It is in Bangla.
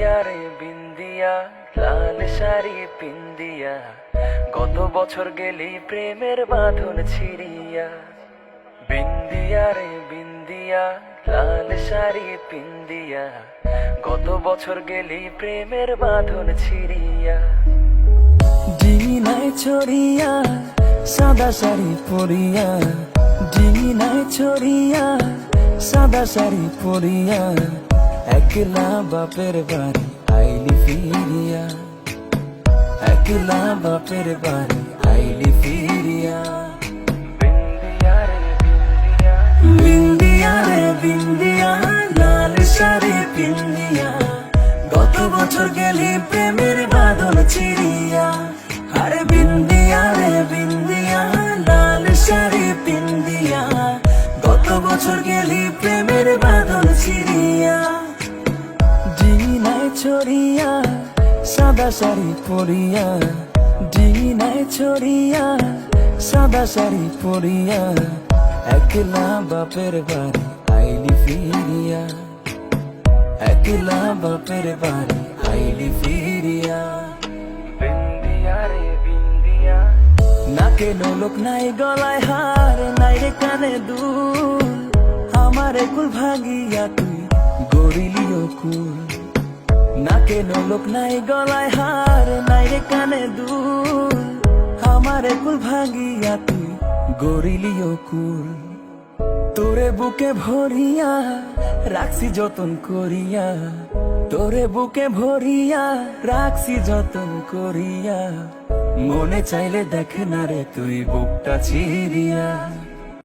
বিন্দিয়া রে বিন্দিয়া, লাল শাড়ি পিন্দিয়া, গত বছর গেলি প্রেমের বাঁধন ছিড়িয়া। বিন্দিয়া রে বিন্দিয়া, লাল শাড়ি পিন্দিয়া, গত বছর গেলি প্রেমের বাঁধন ছিড়িয়া। ডিঙিনায় ছড়িয়া সাদা শাড়ি পরিয়া, ডিঙিনায় ছড়িয়া সাদা শাড়ি পরিয়া, একলা বাপের বাড়ি আইলি ফিরিয়া, একলা বাপের বাড়ি আইলি ফিরিয়া। বিন্দিয়া রে বিন্দিয়া, বিন্দিয়া রে বিন্দিয়া, লাল শাড়ি পিন্দিয়া, গত বছর গেলি প্রেমের বাঁধন ছিড়িয়া। আরে বিন্দিয়া রে বিন্দিয়া, লাল শাড়ি পিন্দিয়া, গত বছর গেলি প্রেমের বাঁধন ছিড়িয়া। ডিঙিনায় ছড়িয়া সাদা শাড়ি পরিয়া, ডিঙিনায় ছড়িয়া সাদা শাড়ি পরিয়া, একলা বাপের বাড়ি আইলি ফিরিয়া, একলা বাপের বাড়ি আইলি ফিরিয়া। বিন্দিয়া রে বিন্দিয়া, নাকে নোলক নাই গলায় হার নাই রে কানে দুল, আমার কুল ভাগিয়া তুই গড়িলি কুল। নাকে নোলক নাই গলায় হার নাই রে কানে দুল, আমার কুল ভাগিয়া তুই গড়িলি কুল। তোরে বুকে ভরিয়া রাখছি যতন করিয়া, তোরে বুকে ভরিয়া রাখছি যতন করিয়া, মনে চাইলে দেখ না রে তুই বুকটা চিরিয়া।